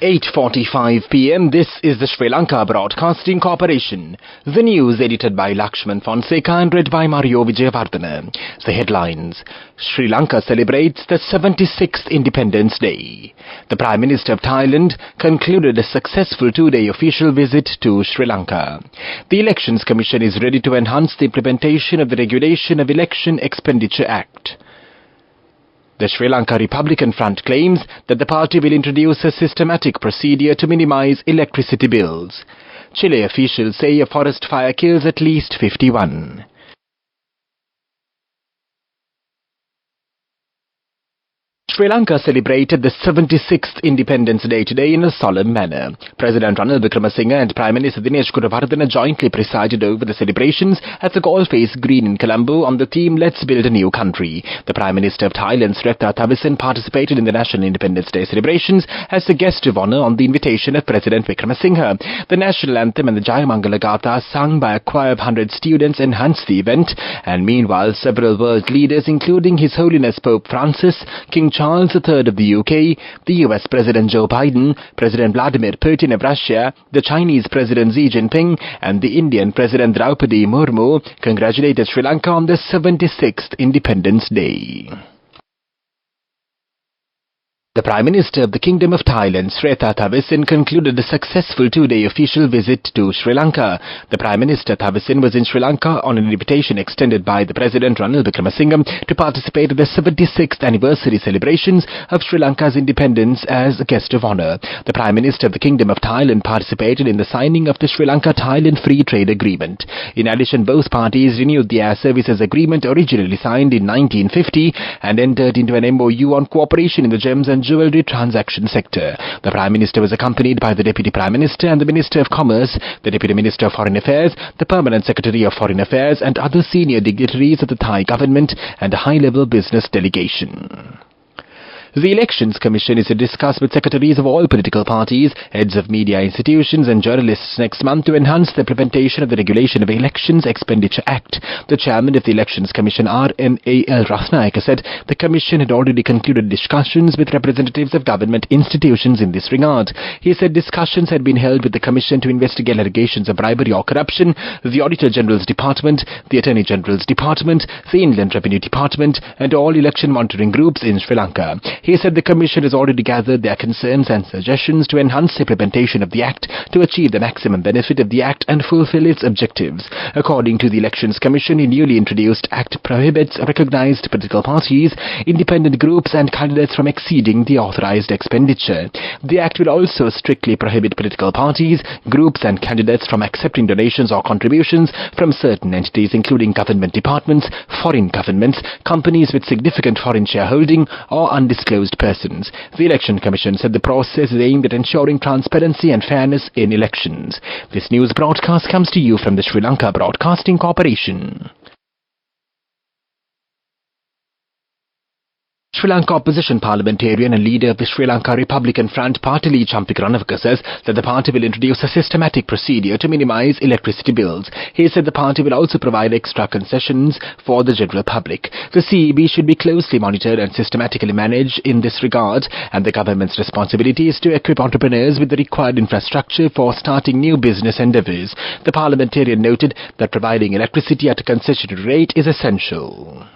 8:45 p.m. This is the Sri Lanka Broadcasting Corporation. The news edited by Lakshman Fonseca and read by Mario Vijayavardhana. The headlines. Sri Lanka celebrates the 76th Independence Day. The Prime Minister of Thailand concluded a successful two-day official visit to Sri Lanka. The Elections Commission is ready to enhance the implementation of the Regulation of Election Expenditure Act. The Sri Lanka Republican Front claims that the party will introduce a systematic procedure to minimize electricity bills. Chile officials say a forest fire kills at least 51. Sri Lanka celebrated the 76th Independence Day today in a solemn manner. President Ranil Wickremesinghe and Prime Minister Dinesh Gunawardena jointly presided over the celebrations at the Golf Face Green in Colombo on the theme Let's Build a New Country. The Prime Minister of Thailand, Srettha Thavisin, participated in the National Independence Day celebrations as a guest of honour on the invitation of President Wickremesinghe. The national anthem and the Jayamangala Gatha sung by a choir of 100 students enhanced the event, and meanwhile several world leaders including His Holiness Pope Francis, King Charles III of the UK, the US President Joe Biden, President Vladimir Putin of Russia, the Chinese President Xi Jinping, and the Indian President Draupadi Murmu congratulated Sri Lanka on the 76th Independence Day. The Prime Minister of the Kingdom of Thailand, Srettha Thavisin, concluded a successful two-day official visit to Sri Lanka. The Prime Minister Thavisin was in Sri Lanka on an invitation extended by the President Ranil Wickremesinghe to participate in the 76th anniversary celebrations of Sri Lanka's independence as a guest of honour. The Prime Minister of the Kingdom of Thailand participated in the signing of the Sri Lanka-Thailand Free Trade Agreement. In addition, both parties renewed the Air Services Agreement originally signed in 1950 and entered into an MOU on cooperation in the gems and jewellery transaction sector. The Prime Minister was accompanied by the Deputy Prime Minister and the Minister of Commerce, the Deputy Minister of Foreign Affairs, the Permanent Secretary of Foreign Affairs and other senior dignitaries of the Thai government and a high-level business delegation. The Elections Commission is to discuss with secretaries of all political parties, heads of media institutions and journalists next month to enhance the implementation of the Regulation of Elections Expenditure Act. The chairman of the Elections Commission, R.N.A.L. Rathnayaka, said the commission had already concluded discussions with representatives of government institutions in this regard. He said discussions had been held with the commission to investigate allegations of bribery or corruption, the Auditor General's Department, the Attorney General's Department, the Inland Revenue Department and all election monitoring groups in Sri Lanka. He said the Commission has already gathered their concerns and suggestions to enhance the implementation of the Act to achieve the maximum benefit of the Act and fulfill its objectives. According to the Elections Commission, a newly introduced Act prohibits recognised political parties, independent groups and candidates from exceeding the authorised expenditure. The Act will also strictly prohibit political parties, groups and candidates from accepting donations or contributions from certain entities including government departments, foreign governments, companies with significant foreign shareholding or undisclosed persons. The Election Commission said the process is aimed at ensuring transparency and fairness in elections. This news broadcast comes to you from the Sri Lanka Broadcasting Corporation. Sri Lanka opposition parliamentarian and leader of the Sri Lanka Republican Front, Partili Champik Ranawaka, says that the party will introduce a systematic procedure to minimize electricity bills. He said the party will also provide extra concessions for the general public. The CEB should be closely monitored and systematically managed in this regard, and the government's responsibility is to equip entrepreneurs with the required infrastructure for starting new business endeavours. The parliamentarian noted that providing electricity at a concessionary rate is essential.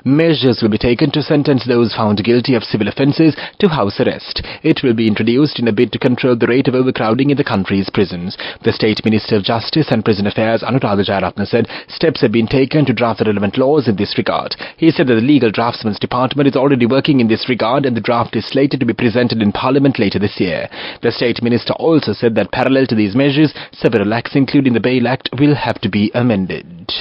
Measures will be taken to sentence those found guilty of civil offences to house arrest. It will be introduced in a bid to control the rate of overcrowding in the country's prisons. The State Minister of Justice and Prison Affairs, Anuraga Jayaratne, said steps have been taken to draft the relevant laws in this regard. He said that the Legal Draftsman's Department is already working in this regard and the draft is slated to be presented in Parliament later this year. The State Minister also said that parallel to these measures, several acts including the Bail Act will have to be amended.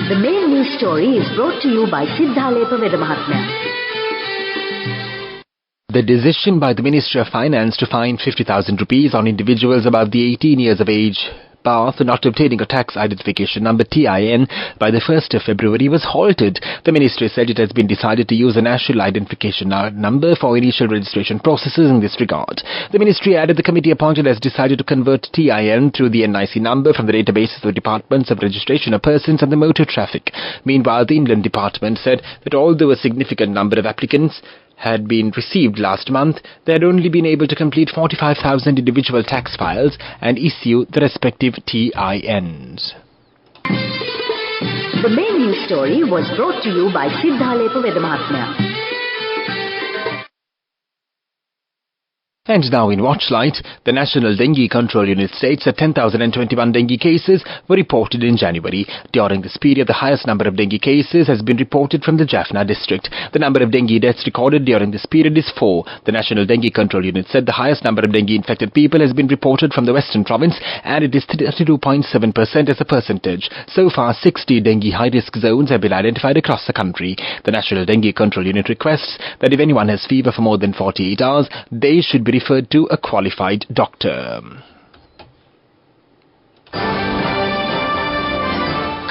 The main news story is brought to you by Sinhala Mahatmya. The decision by the Ministry of Finance to fine 50,000 rupees on individuals above the 18 years of age path not obtaining a tax identification number TIN by the 1st of February was halted. The ministry said it has been decided to use a national identification number for initial registration processes in this regard. The ministry added the committee appointed has decided to convert TIN through the NIC number from the databases of the Departments of Registration of Persons and the Motor Traffic. Meanwhile, the Inland Department said that although a significant number of applicants had been received last month, they had only been able to complete 45,000 individual tax files and issue the respective TINs. The main news story was brought to you by Sinhala Vedamahatmya. And now in Watchlight, the National Dengue Control Unit states that 10,021 dengue cases were reported in January. During this period, the highest number of dengue cases has been reported from the Jaffna district. The number of dengue deaths recorded during this period is 4. The National Dengue Control Unit said the highest number of dengue-infected people has been reported from the Western Province, and it is 32.7% as a percentage. So far, 60 dengue high-risk zones have been identified across the country. The National Dengue Control Unit requests that if anyone has fever for more than 48 hours, they should be referred to a qualified doctor.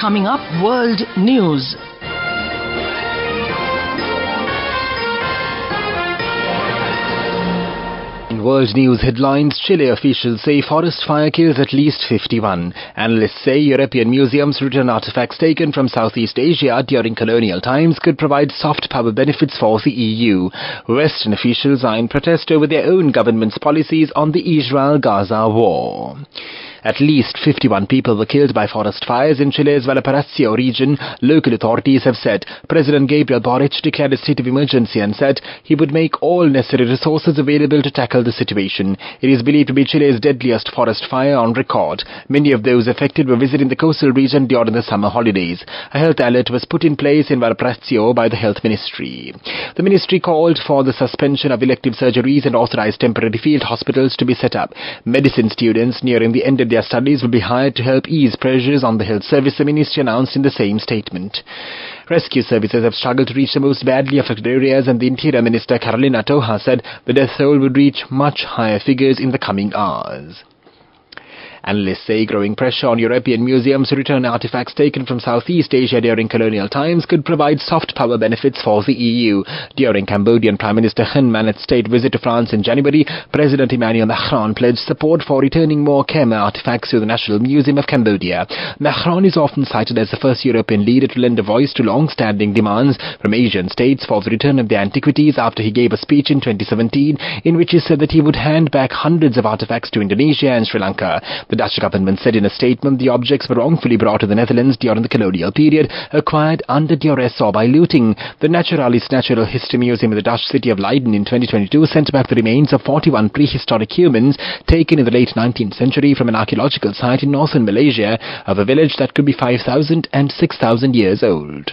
Coming up, World News. In world news headlines, Chile officials say forest fire kills at least 51. Analysts say European museums return artifacts taken from Southeast Asia during colonial times could provide soft power benefits for the EU. Western officials are in protest over their own government's policies on the Israel-Gaza war. At least 51 people were killed by forest fires in Chile's Valparaiso region, local authorities have said. President Gabriel Boric declared a state of emergency and said he would make all necessary resources available to tackle the situation. It is believed to be Chile's deadliest forest fire on record. Many of those affected were visiting the coastal region during the summer holidays. A health alert was put in place in Valparaiso by the Health Ministry. The ministry called for the suspension of elective surgeries and authorized temporary field hospitals to be set up. Medicine students nearing the end of their studies will be hired to help ease pressures on the health service, the ministry announced in the same statement. Rescue services have struggled to reach the most badly affected areas, and the Interior Minister Carolina Toja said the death toll would reach much higher figures in the coming hours. Analysts say growing pressure on European museums to return artifacts taken from Southeast Asia during colonial times could provide soft power benefits for the EU. During Cambodian Prime Minister Hun Manet's state visit to France in January, President Emmanuel Macron pledged support for returning more Khmer artifacts to the National Museum of Cambodia. Macron is often cited as the first European leader to lend a voice to long-standing demands from Asian states for the return of their antiquities after he gave a speech in 2017 in which he said that he would hand back hundreds of artifacts to Indonesia and Sri Lanka. The Dutch government said in a statement the objects were wrongfully brought to the Netherlands during the colonial period, acquired under duress or by looting. The Naturalis Natural History Museum in the Dutch city of Leiden in 2022 sent back the remains of 41 prehistoric humans taken in the late 19th century from an archaeological site in northern Malaysia of a village that could be 5,000 and 6,000 years old.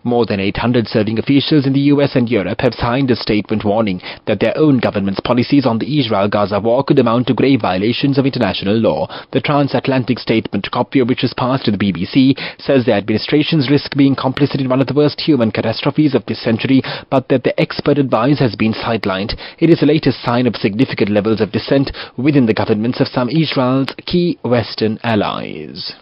More than 800 serving officials in the US and Europe have signed a statement warning that their own government's policies on the Israel-Gaza war could amount to grave violations of international law. The transatlantic statement, copy of which was passed to the BBC, says the administrations risk being complicit in one of the worst human catastrophes of this century, but that the expert advice has been sidelined. It is the latest sign of significant levels of dissent within the governments of some Israel's key Western allies.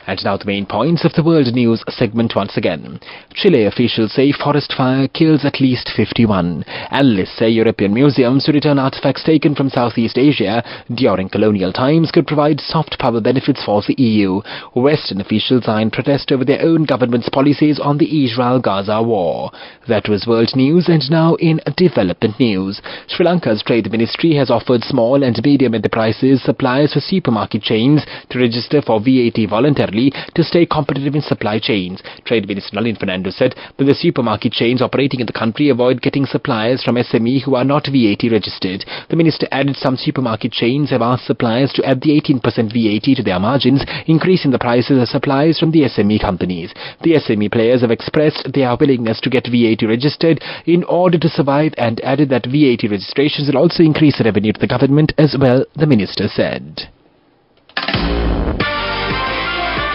And now the main points of the World News segment once again. Chile officials say forest fire kills at least 51. Analysts say European museums to return artifacts taken from Southeast Asia during colonial times could provide soft power benefits for the EU. Western officials are in protest over their own government's policies on the Israel-Gaza war. That was World News, and now in development news. Sri Lanka's Trade Ministry has offered small and medium enterprises suppliers for supermarket chains to register for VAT voluntarily to stay competitive in supply chains. Trade Minister Nalin Fernando said that the supermarket chains operating in the country avoid getting suppliers from SME who are not VAT registered. The minister added some supermarket chains have asked suppliers to add the 18% VAT to their margins, increasing the prices of supplies from the SME companies. The SME players have expressed their willingness to get VAT registered in order to survive, and added that VAT registrations will also increase the revenue to the government as well, the minister said.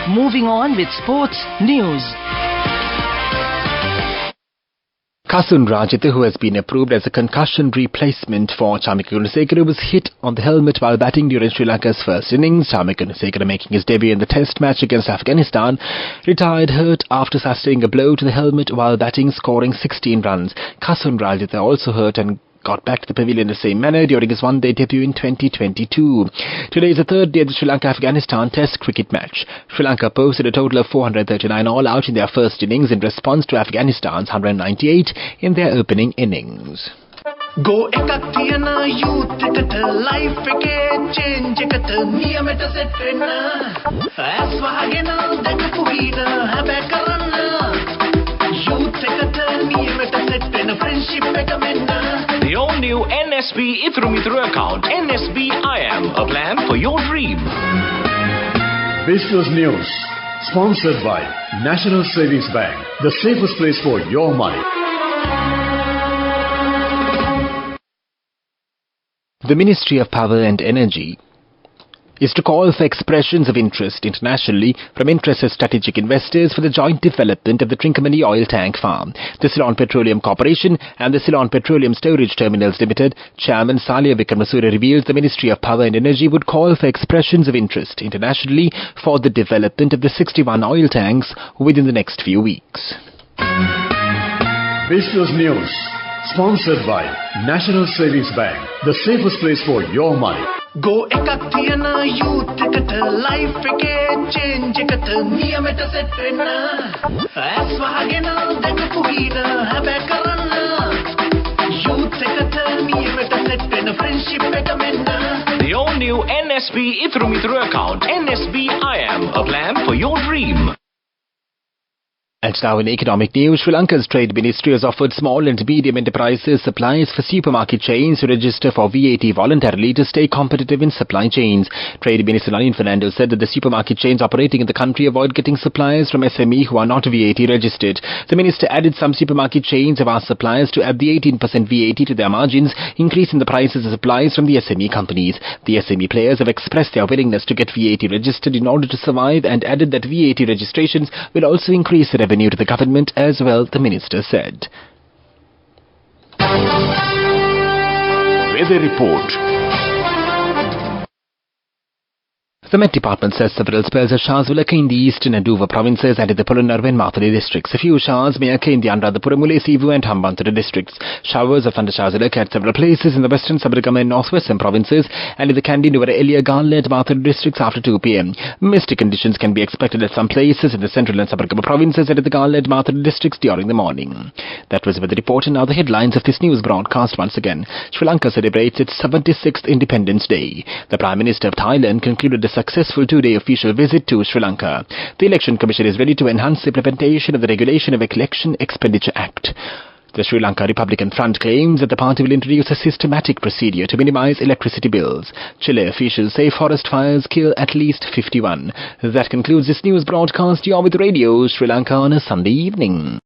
Moving on with sports news. Kasun Rajitha, who has been approved as a concussion replacement for Chamika Gunasekara, was hit on the helmet while batting during Sri Lanka's first innings. Chamika Gunasekara, making his debut in the test match against Afghanistan, retired hurt after sustaining a blow to the helmet while batting, scoring 16 runs. Kasun Rajitha also hurt and got back to the pavilion in the same manner during his one-day debut in 2022. Today is the third day of the Sri Lanka-Afghanistan Test cricket match. Sri Lanka posted a total of 439 all-out in their first innings in response to Afghanistan's 198 in their opening innings. Go ekak tiyana youth eකට life එකේ change එකට නියමෙට set වෙන්න ඇස් වහගෙන දැකපු හීන හැබැ කරන්න youth එකට නියමෙට set වෙන friendship එක මෙන්න. The all-new NSB Ithru Mithru account, NSB IAM, a plan for your dream. Business News, sponsored by National Savings Bank, the safest place for your money. The Ministry of Power and Energy is to call for expressions of interest internationally from interested strategic investors for the joint development of the Trincomalee oil tank farm. The Ceylon Petroleum Corporation and the Ceylon Petroleum Storage Terminals Limited Chairman Salia Wickramasuriya revealed the Ministry of Power and Energy would call for expressions of interest internationally for the development of the 61 oil tanks within the next few weeks. Business News, sponsored by National Savings Bank, the safest place for your money. Go ekak tiyana youth එකට life එකේ change එකට නියමෙට set වෙන්න ඇස් වහගෙන දැකපු හීන හැබැ කරන්න youth එකට නියමෙට set වෙන friendship එක මෙන්න. The all-new NSB Ithru Mithru account, NSB IAM, a plan for your dream. And now in economic news, Sri Lanka's Trade Ministry has offered small and medium enterprises suppliers for supermarket chains to register for VAT voluntarily to stay competitive in supply chains. Trade Minister Nalin Fernando said that the supermarket chains operating in the country avoid getting suppliers from SME who are not VAT registered. The minister added some supermarket chains have asked suppliers to add the 18% VAT to their margins, increasing the prices of supplies from the SME companies. The SME players have expressed their willingness to get VAT registered in order to survive and added that VAT registrations will also increase the revenue to the government as well, the minister said. Weather report. The Met Department says several spells of showers will occur in the eastern and Duva provinces and in the Polonnaruwa and Mathura districts. A few showers may occur in the Anuradhapura, Mullaitivu and Hambantota districts. Showers or thundershowers will occur at several places in the western, Sabaragama and northwestern provinces and in the Kandy, Nuvara, Eliyagarla and Mathura districts after 2 p.m. Misty conditions can be expected at some places in the central and Sabaragama provinces and in the Garla and Mathura districts during the morning. That was with the report, and now the headlines of this news broadcast once again. Sri Lanka celebrates its 76th Independence Day. The Prime Minister of Thailand concluded a successful 2-day official visit to Sri Lanka. The Election Commission is ready to enhance the implementation of the Regulation of Election Expenditure Act. The Sri Lanka Republican Front claims that the party will introduce a systematic procedure to minimize electricity bills. Chile officials say forest fires kill at least 51. That concludes this news broadcast. You are with Radio Sri Lanka on a Sunday evening.